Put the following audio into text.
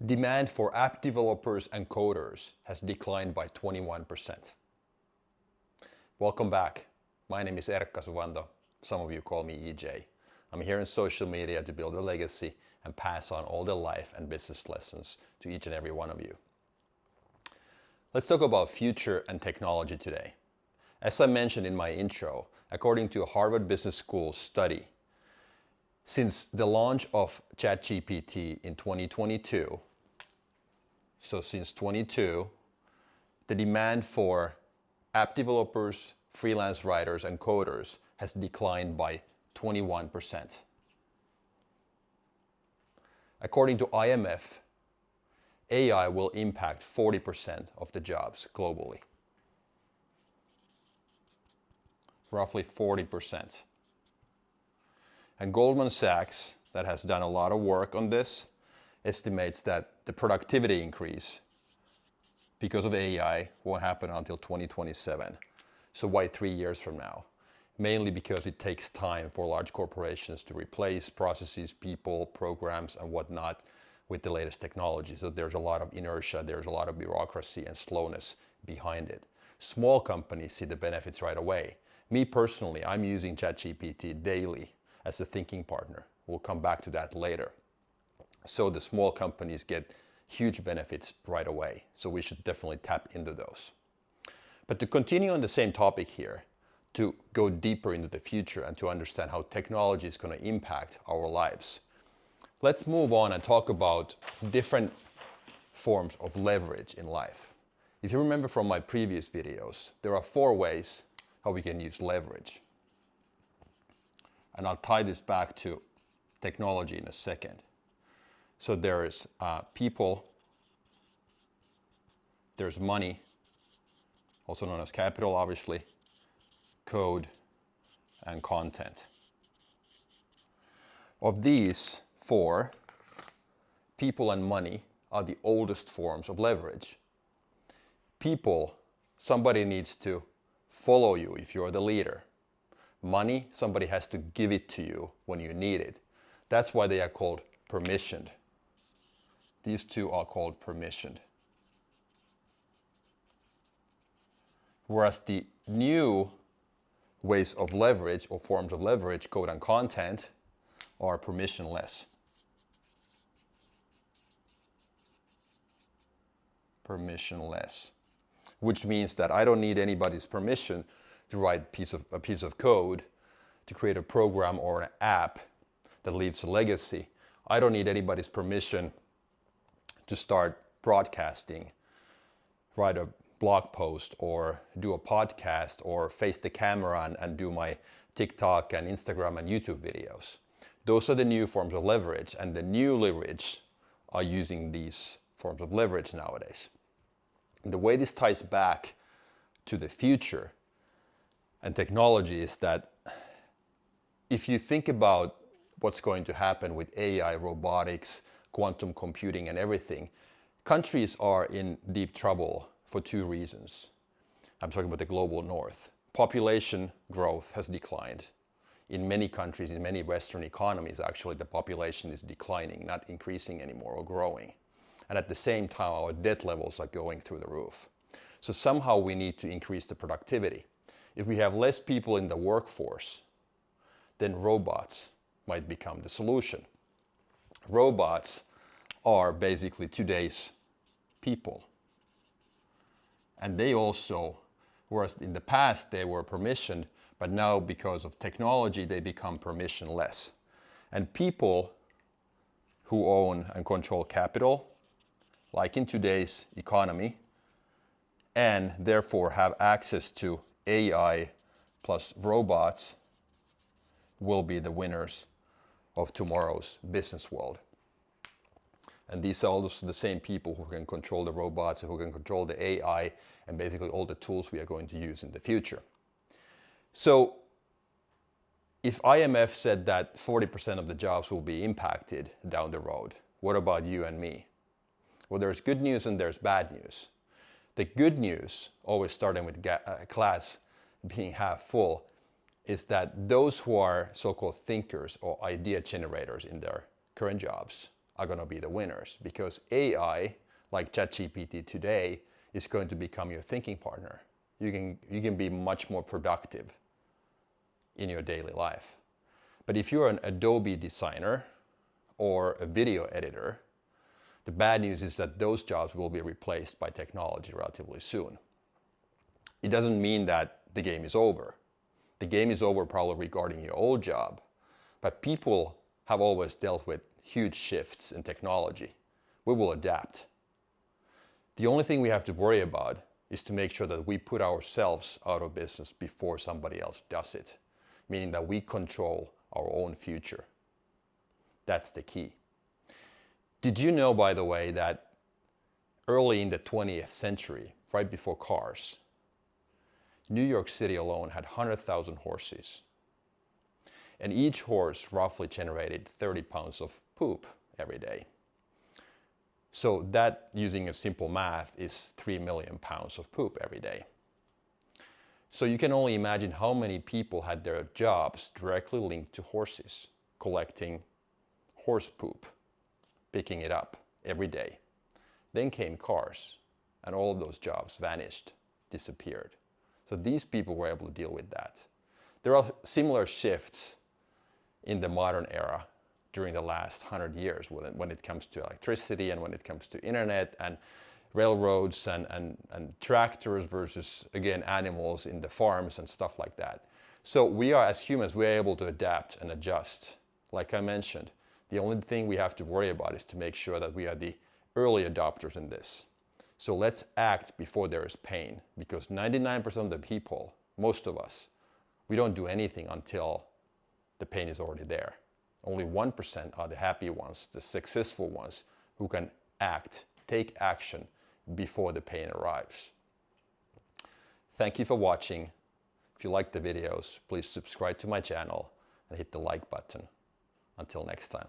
Demand for app developers and coders has declined by 21%. Welcome back. My name is Erkka Suvanto. Some of you call me EJ. I'm here in social media to build a legacy and pass on all the life and business lessons to each and every one of you. Let's talk about future and technology today. As I mentioned in my intro, according to a Harvard Business School study, since the launch of ChatGPT in 2022, so since 22, the demand for app developers, freelance writers, and coders has declined by 21%. According to IMF, AI will impact 40% of the jobs globally. Roughly 40%. And Goldman Sachs, that has done a lot of work on this, estimates that the productivity increase because of AI won't happen until 2027. So why 3 years from now? Mainly because it takes time for large corporations to replace processes, people, programs, and whatnot with the latest technology. So there's a lot of inertia, there's a lot of bureaucracy and slowness behind it. Small companies see the benefits right away. Me personally, I'm using ChatGPT daily as a thinking partner. We'll come back to that later. So the small companies get huge benefits right away. So we should definitely tap into those. But to continue on the same topic here, to go deeper into the future and to understand how technology is going to impact our lives, let's move on and talk about different forms of leverage in life. If you remember from my previous videos, there are 4 ways how we can use leverage. And I'll tie this back to technology in a second. So there's people, there's money, also known as capital, obviously, code, and content. Of these 4, people and money are the oldest forms of leverage. People, somebody needs to follow you if you're the leader. Money, somebody has to give it to you when you need it. That's why they are called permissioned. These 2 are called permissioned. Whereas the new ways of leverage or forms of leverage, code and content, are permissionless. Permissionless. Which means that I don't need anybody's permission to write a piece of code, to create a program or an app that leaves a legacy. I don't need anybody's permission to start broadcasting, write a blog post or do a podcast or face the camera and do my TikTok and Instagram and YouTube videos. Those are the new forms of leverage, and the new leverage are using these forms of leverage nowadays. And the way this ties back to the future and technology is that if you think about what's going to happen with AI, robotics, quantum computing, and everything, countries are in deep trouble for 2 reasons. I'm talking about the global north. Population growth has declined. In many countries, in many Western economies, actually, the population is declining, not increasing anymore or growing. And at the same time, our debt levels are going through the roof. So somehow we need to increase the productivity. If we have less people in the workforce, then robots might become the solution. Robots are basically today's people. And they also, whereas in the past they were permissioned, but now because of technology they become permissionless. And people who own and control capital, like in today's economy, and therefore have access to AI plus robots, will be the winners of tomorrow's business world. And these are also the same people who can control the robots, who can control the AI, and basically all the tools we are going to use in the future. So if IMF said that 40% of the jobs will be impacted down the road, what about you and me? Well, there's good news and there's bad news. The good news, always starting with glass being half full, is that those who are so-called thinkers or idea generators in their current jobs are going to be the winners, because AI, like ChatGPT today, is going to become your thinking partner. You can be much more productive in your daily life. But if you're an Adobe designer or a video editor, the bad news is that those jobs will be replaced by technology relatively soon. It doesn't mean that the game is over. The game is over probably regarding your old job, but people have always dealt with huge shifts in technology. We will adapt. The only thing we have to worry about is to make sure that we put ourselves out of business before somebody else does it, meaning that we control our own future. That's the key. Did you know, by the way, that early in the 20th century, right before cars, New York City alone had 100,000 horses. And each horse roughly generated 30 pounds of poop every day. So that, using a simple math, is 3 million pounds of poop every day. So you can only imagine how many people had their jobs directly linked to horses, collecting horse poop, picking it up every day. Then came cars, and all of those jobs vanished, disappeared. So these people were able to deal with that. There are similar shifts in the modern era during the last 100 years when it comes to electricity and when it comes to internet and railroads and tractors versus, again, animals in the farms and stuff like that. So we are, as humans, we are able to adapt and adjust. Like I mentioned, the only thing we have to worry about is to make sure that we are the early adopters in this. So let's act before there is pain, because 99% of the people, most of us, we don't do anything until the pain is already there. Only 1% are the happy ones, the successful ones, who can act, take action before the pain arrives. Thank you for watching. If you like the videos, please subscribe to my channel and hit the like button. Until next time.